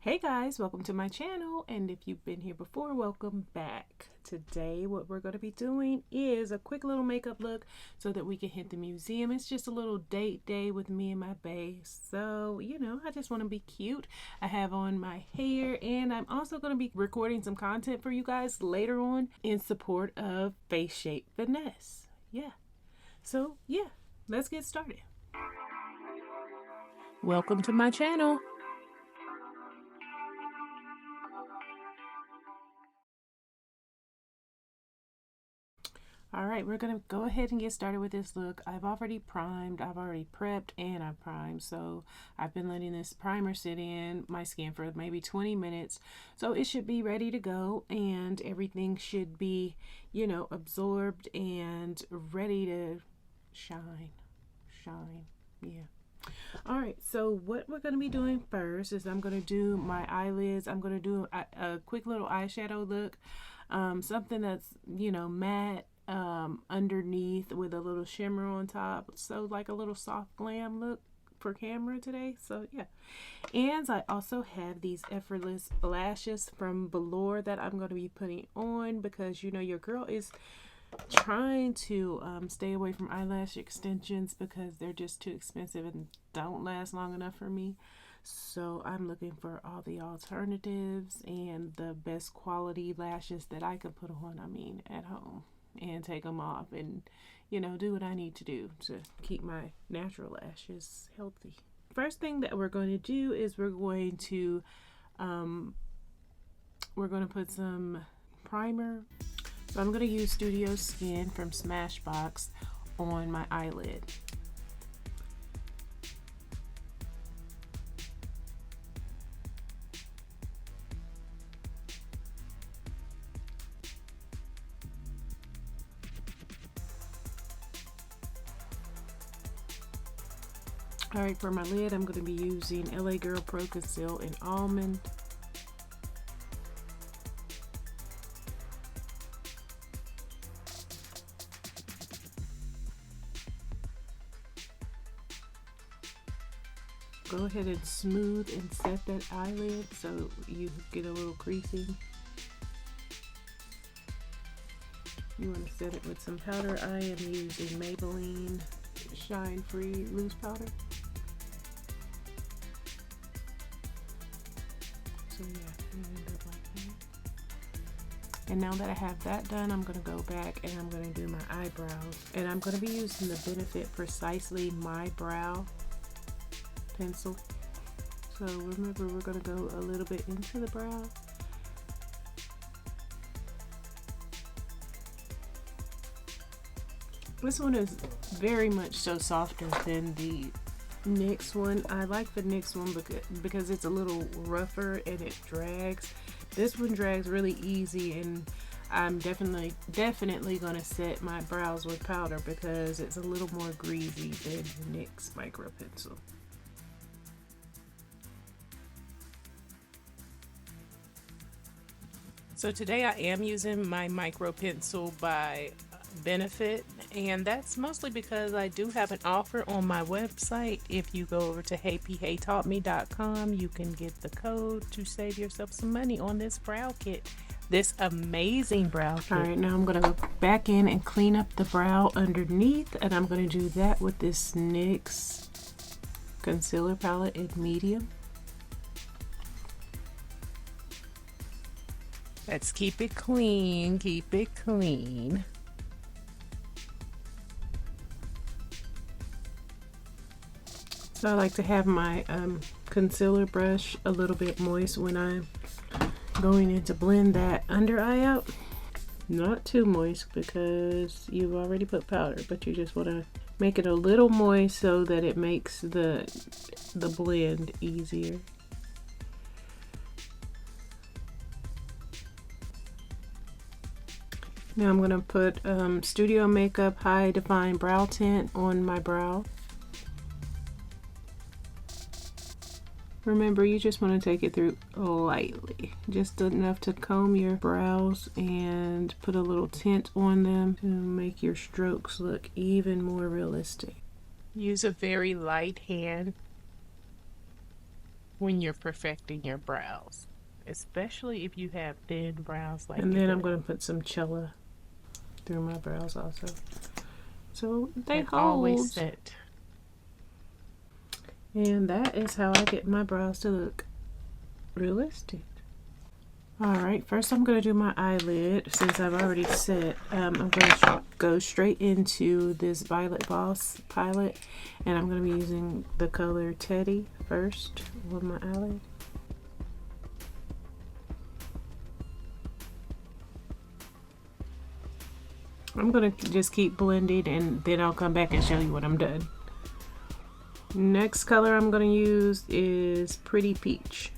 Hey guys, welcome to my channel, and if you've been here before, welcome back. Today what we're going to be doing is a quick little makeup look so that we can hit the museum. It's just a little date day with me and my bae, so I just want to be cute. I have on my hair, and I'm also going to be recording some content for you guys later on in support of Face Shape Finesse. So let's get started. Welcome to my channel. Alright, we're going to go ahead and get started with this look. I've already primed, I've already prepped, and I've primed. So I've been letting this primer sit in my skin for maybe 20 minutes. So it should be ready to go, and everything should be, absorbed and ready to shine. Yeah. Alright, so what we're going to be doing first is I'm going to do my eyelids. I'm going to do a quick little eyeshadow look. Something that's, matte. Underneath with a little shimmer on top, so like a little soft glam look for camera today. So yeah, and I also have these effortless lashes from Velour that I'm going to be putting on because your girl is trying to stay away from eyelash extensions because they're just too expensive and don't last long enough for me. So I'm looking for all the alternatives and the best quality lashes that I can put on, at home, and take them off and do what I need to do to keep my natural lashes healthy. First thing that we're going to do is we're going to put some primer. So I'm going to use Studio Skin from Smashbox on my eyelid. Alright, for my lid, I'm going to be using LA Girl Pro Conceal in Almond. Go ahead and smooth and set that eyelid so you get a little creasing. You want to set it with some powder. I am using Maybelline Shine Free Loose Powder. So yeah, you end up like that. And now that I have that done, I'm going to go back and I'm going to do my eyebrows. And I'm going to be using the Benefit Precisely My Brow pencil. So remember, we're going to go a little bit into the brow. This one is very much so softer than the NYX one. I like the NYX one because it's a little rougher and it drags. This one drags really easy, and I'm definitely gonna set my brows with powder because it's a little more greasy than the NYX micro pencil. So today I am using my micro pencil by Benefit, and that's mostly because I do have an offer on my website. If you go over to heyptaughtme.com, you can get the code to save yourself some money on this brow kit, this amazing brow kit. All right, now I'm going to go back in and clean up the brow underneath, and I'm going to do that with this NYX concealer palette in medium. Let's keep it clean, keep it clean. So I like to have my concealer brush a little bit moist when I'm going in to blend that under eye out. Not too moist because you've already put powder, but you just want to make it a little moist so that it makes the blend easier. Now I'm going to put Studio Makeup High Define Brow Tint on my brow. Remember, you just want to take it through lightly, just enough to comb your brows and put a little tint on them to make your strokes look even more realistic. Use a very light hand. when you're perfecting your brows, especially if you have thin brows like And you then do. I'm going to put some Cella through my brows also, so they And always hold. set. And that is how I get my brows to look realistic. Alright, first I'm going to do my eyelid. Since I've already set, I'm going to go straight into this Violet Boss palette, and I'm going to be using the color Teddy first with my eyelid. I'm going to just keep blending, and then I'll come back and show you when I'm done. Next color I'm going to use is Pretty Peach.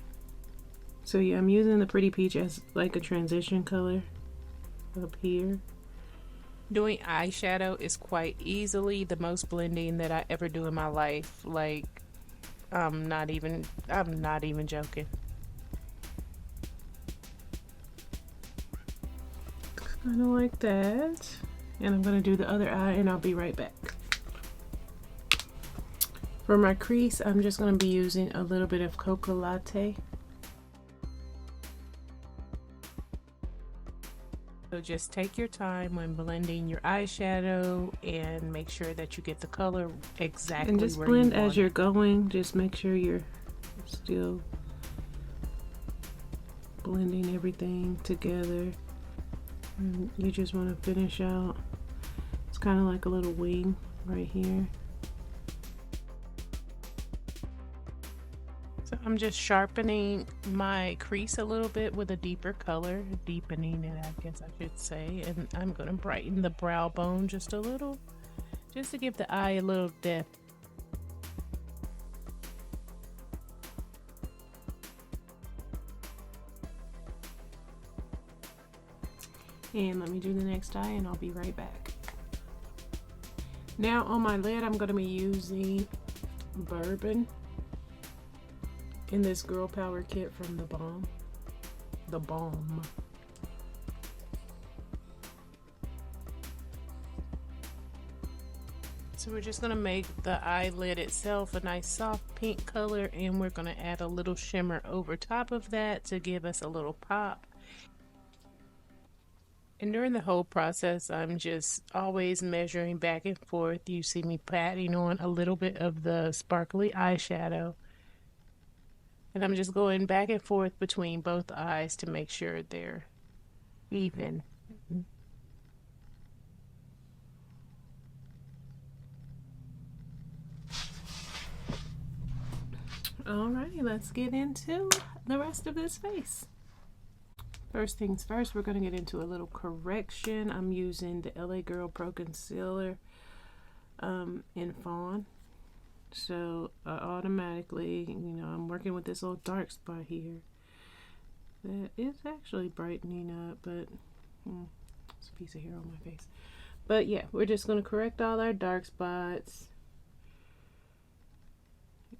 So yeah, I'm using the Pretty Peach as like a transition color up here. Doing eyeshadow is quite easily the most blending that I ever do in my life. Like, I'm not even joking. Kind of like that. And I'm going to do the other eye, and I'll be right back. For my crease, I'm just going to be using a little bit of Cocoa Latte. So just take your time when blending your eyeshadow and make sure that you get the color exactly and just where blend you want as you're it. going. Just make sure you're still blending everything together. And you just want to finish out. It's kind of like a little wing right here. So I'm just sharpening my crease a little bit with a deeper color, deepening it, I guess I should say. And I'm going to brighten the brow bone just a little, just to give the eye a little depth. And let me do the next eye, and I'll be right back. Now on my lid, I'm going to be using Bourbon in this Girl Power kit from The Balm. The Balm. So we're just going to make the eyelid itself a nice soft pink color, and we're going to add a little shimmer over top of that to give us a little pop. And during the whole process, I'm just always measuring back and forth. You see me patting on a little bit of the sparkly eyeshadow. And I'm just going back and forth between both eyes to make sure they're even. Alrighty, let's get into the rest of this face. First things first, we're going to get into a little correction. I'm using the LA Girl Pro Concealer in Fawn. So automatically, I'm working with this little dark spot here. That is actually brightening up, but it's a piece of hair on my face. But yeah, we're just going to correct all our dark spots.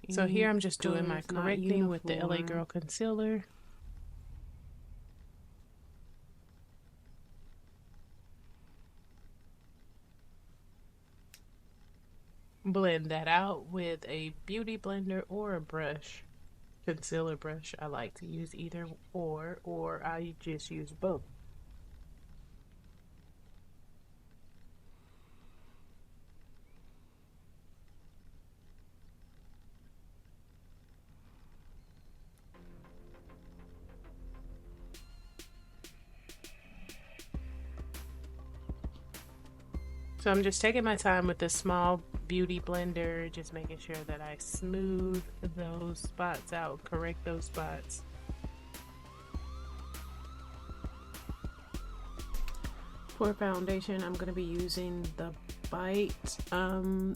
So here I'm just doing my correcting with the LA Girl Concealer. Blend that out with a beauty blender or a brush, concealer brush. I like to use either or I just use both. So I'm just taking my time with this small beauty blender, just making sure that I smooth those spots out, correct those spots. For foundation, I'm going to be using the Bite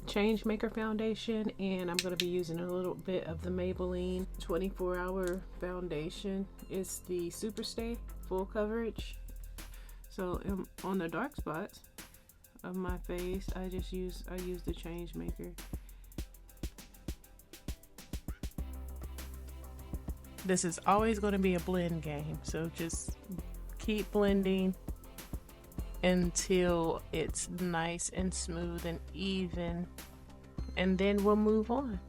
Change Maker foundation, and I'm going to be using a little bit of the Maybelline 24-hour foundation. It's the Super Stay full coverage. So on the dark spots of my face, I use the Change Maker. This is always going to be a blend game, so just keep blending until it's nice and smooth and even, and then we'll move on.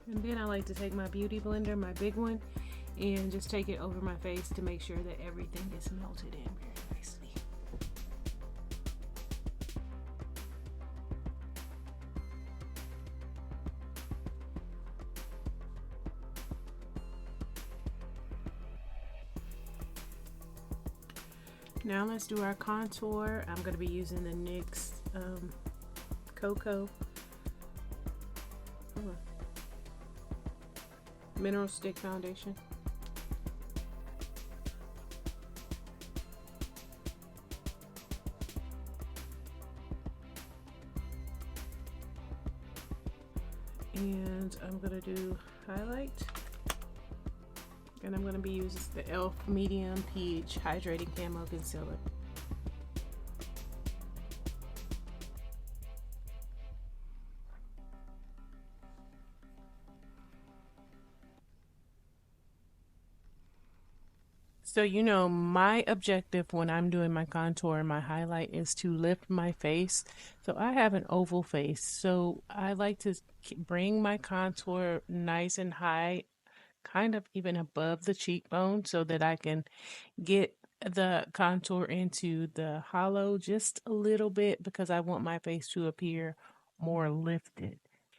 And then I like to take my beauty blender, my big one, and just take it over my face to make sure that everything is melted in very nicely. Now let's do our contour. I'm going to be using the NYX Cocoa Mineral Stick Foundation. And I'm going to do highlight. And I'm going to be using the e.l.f. Medium Peach Hydrating Camo Concealer. So, you know, my objective when I'm doing my contour and my highlight is to lift my face. So I have an oval face. So I like to bring my contour nice and high, kind of even above the cheekbone, so that I can get the contour into the hollow just a little bit, because I want my face to appear more lifted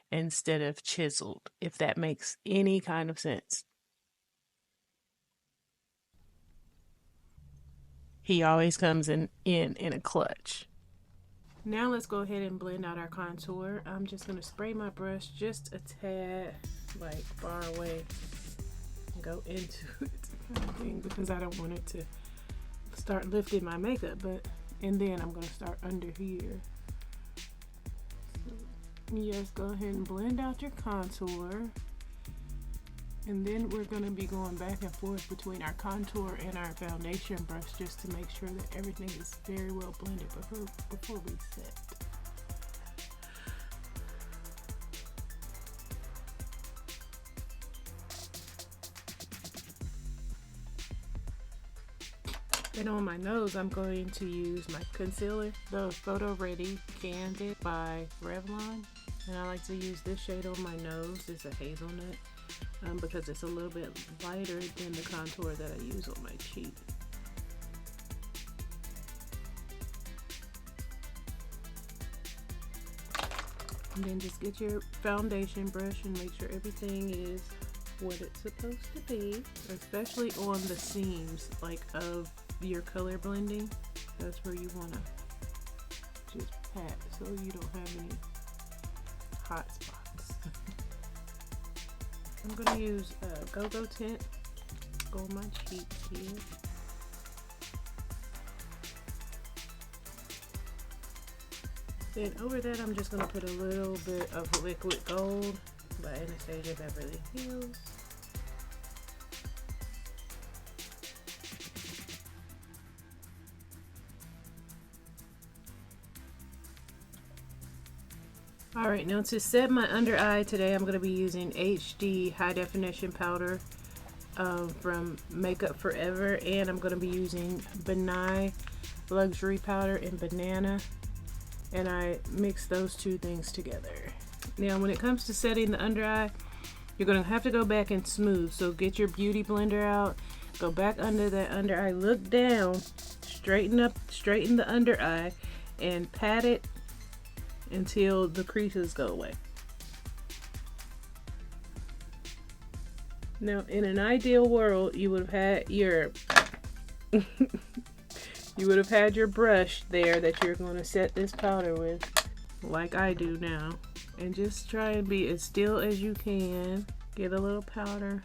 instead of chiseled, if that makes any kind of sense. He always comes in a clutch. Now let's go ahead and blend out our contour. I'm just going to spray my brush just a tad, like far away, and go into it kind of thing, because I don't want it to start lifting my makeup. And then I'm going to start under here. So, yes, go ahead and blend out your contour. And then we're going to be going back and forth between our contour and our foundation brush just to make sure that everything is very well blended before we set. And on my nose, I'm going to use my concealer, the Photo Ready Candid by Revlon. And I like to use this shade on my nose. It's a hazelnut. Because it's a little bit lighter than the contour that I use on my cheek. And then just get your foundation brush and make sure everything is what it's supposed to be, especially on the seams of your color blending. That's where you want to just pat so you don't have any hot spots. I'm going to use Go-Go Tint, go on my cheek here. Then over that, I'm just going to put a little bit of Liquid Gold by Anastasia Beverly Hills. Alright, now to set my under eye today, I'm going to be using HD High Definition Powder from Makeup Forever. And I'm going to be using Benai Luxury Powder in Banana. And I mix those two things together. Now when it comes to setting the under eye, you're going to have to go back and smooth. So get your beauty blender out, go back under that under eye, look down, straighten the under eye, and pat it until the creases go away. Now, in an ideal world, you would have had your brush there that you're going to set this powder with, like I do now. And just try and be as still as you can. Get a little powder.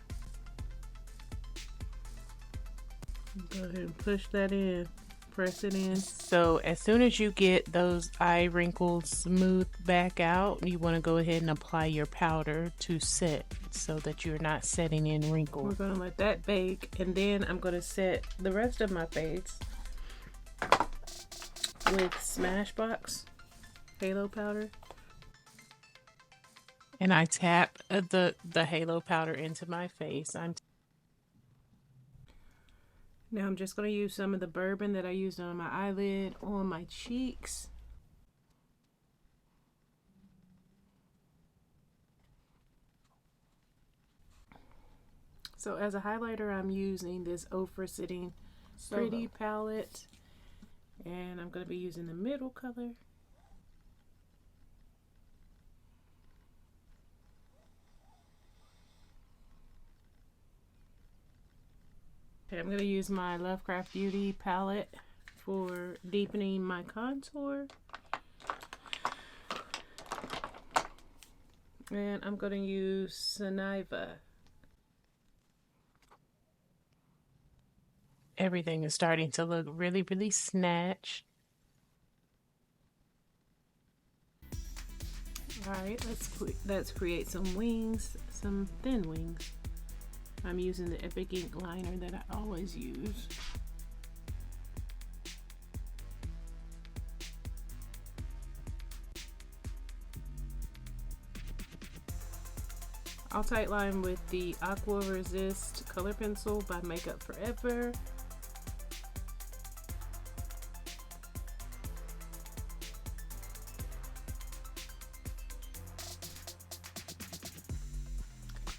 Go ahead and push that in. Press it in. So as soon as you get those eye wrinkles smoothed back out, you want to go ahead and apply your powder to set so that you're not setting in wrinkles. We're going to let that bake, and then I'm going to set the rest of my face with Smashbox Halo Powder. And I tap the halo powder into my face. Now I'm just going to use some of the bourbon that I used on my eyelid on my cheeks. So as a highlighter, I'm using this Ofra Sitting Pretty palette, and I'm going to be using the middle color. Okay, I'm going to use my Lovecraft Beauty palette for deepening my contour. And I'm going to use Saliva. Everything is starting to look really, really snatched. Alright, let's create some wings, some thin wings. I'm using the Epic Ink liner that I always use. I'll tightline with the Aqua Resist color pencil by Makeup Forever.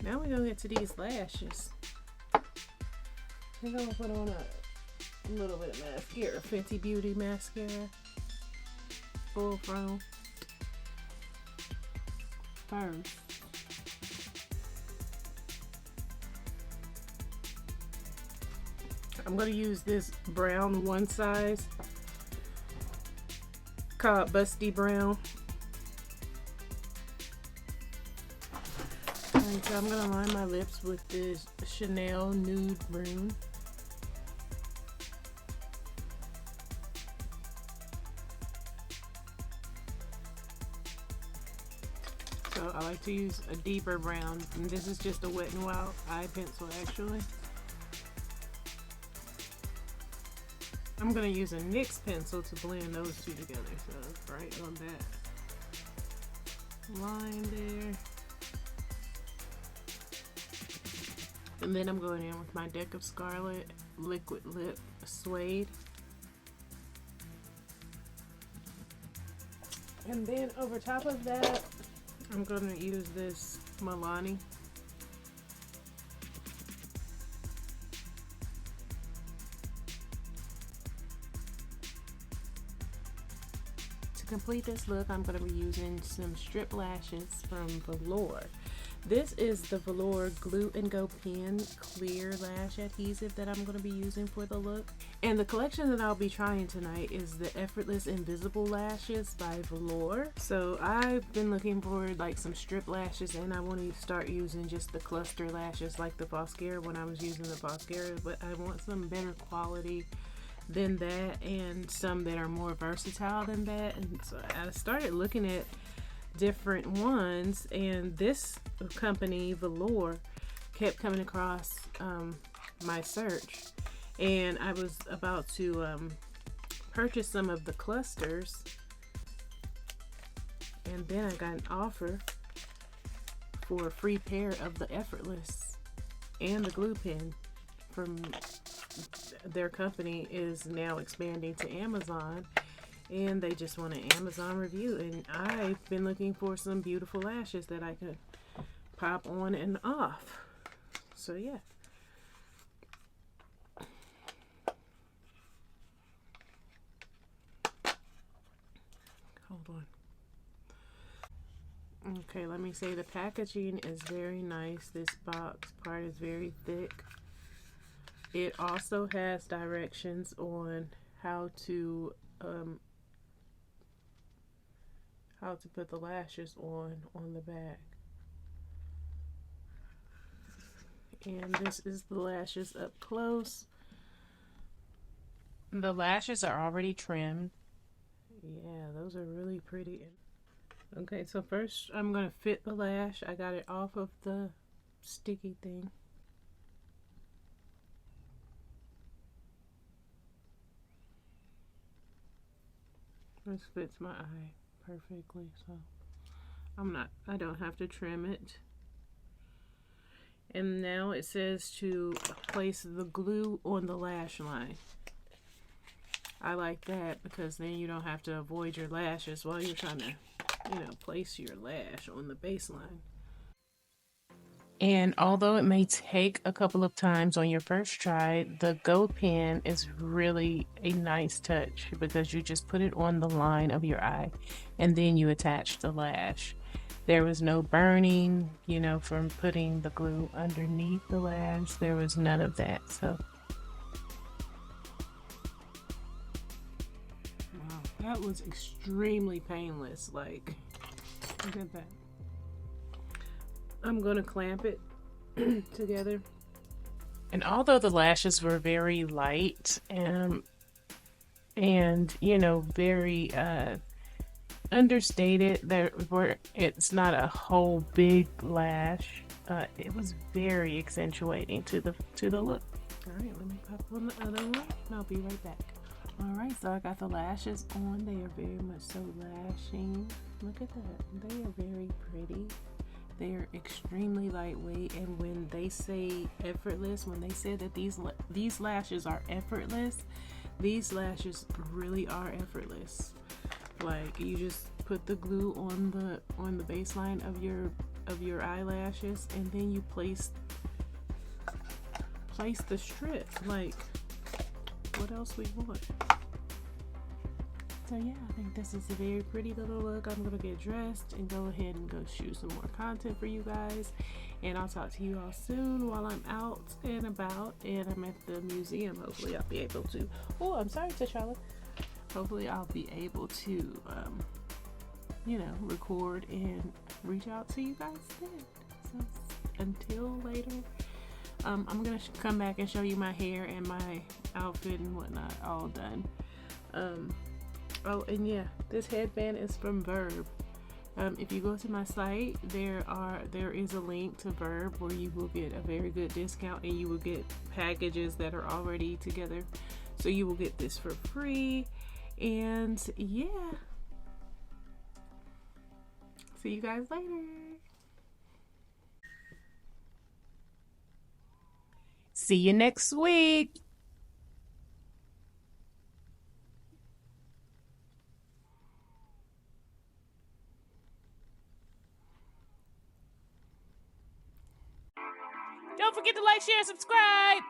Now we're gonna get to these lashes. I think I'm gonna put on a little bit of mascara, Fenty Beauty mascara, full frontal. First, I'm gonna use this brown one size called Busty Brown. And so I'm gonna line my lips with this Chanel Nude Brune. So I like to use a deeper brown, and this is just a Wet n Wild eye pencil actually. I'm gonna use a NYX pencil to blend those two together, so right on that line there. And then I'm going in with my Deck of Scarlet Liquid Lip Suede. And then over top of that, I'm going to use this Milani. To complete this look, I'm going to be using some strip lashes from Velour. This is the Velour Glue and Go Pen Clear Lash Adhesive that I'm going to be using for the look. And the collection that I'll be trying tonight is the Effortless Invisible Lashes by Velour. So I've been looking for like some strip lashes, and I want to start using just the cluster lashes like the Foscara when I was using the Foscara, but I want some better quality than that and some that are more versatile than that. And so I started looking at different ones, and this company Velour kept coming across my search, and I was about to purchase some of the clusters, and then I got an offer for a free pair of the Effortless and the glue pen from their company is now expanding to Amazon, and they just want an Amazon review. And I've been looking for some beautiful lashes that I could pop on and off. So yeah. Hold on. Okay, let me say the packaging is very nice. This box part is very thick. It also has directions on how to put the lashes on the back. And this is the lashes up close. The lashes are already trimmed. Yeah, those are really pretty. Okay, so first I'm going to fit the lash. I got it off of the sticky thing. This fits my eye perfectly, so I don't have to trim it. And now it says to place the glue on the lash line. I like that because then you don't have to avoid your lashes while you're trying to, place your lash on the baseline. And although it may take a couple of times on your first try, the gold pen is really a nice touch because you just put it on the line of your eye and then you attach the lash. There was no burning, you know, from putting the glue underneath the lash. There was none of that. So, Wow, that was extremely painless. Like, look at that. I'm gonna clamp it together. and although the lashes were very light and you know, very understated, there were it's not a whole big lash. It was very accentuating to the look. All right, let me pop on the other one, and I'll be right back. All right, so I got the lashes on. They are very much so lashing. Look at that. They are very pretty. They are extremely lightweight, and when they say effortless, when they say that these lashes are effortless, these lashes really are effortless. Like, you just put the glue on the baseline of your eyelashes, and then you place the strip. Like, what else we want? So yeah, I think this is a very pretty little look. I'm gonna get dressed and go ahead and go shoot some more content for you guys, and I'll talk to you all soon while I'm out and about and I'm at the museum. Hopefully I'll be able to, oh, I'm sorry, T'Challa. Hopefully I'll be able to you know, record and reach out to you guys then. So until later, I'm gonna come back and show you my hair and my outfit and whatnot all done. Oh, and yeah, this headband is from Verb. If you go to my site, there is a link to Verb where you will get a very good discount, and you will get packages that are already together. So you will get this for free. And yeah, see you guys later. See you next week. Don't forget to like, share, subscribe.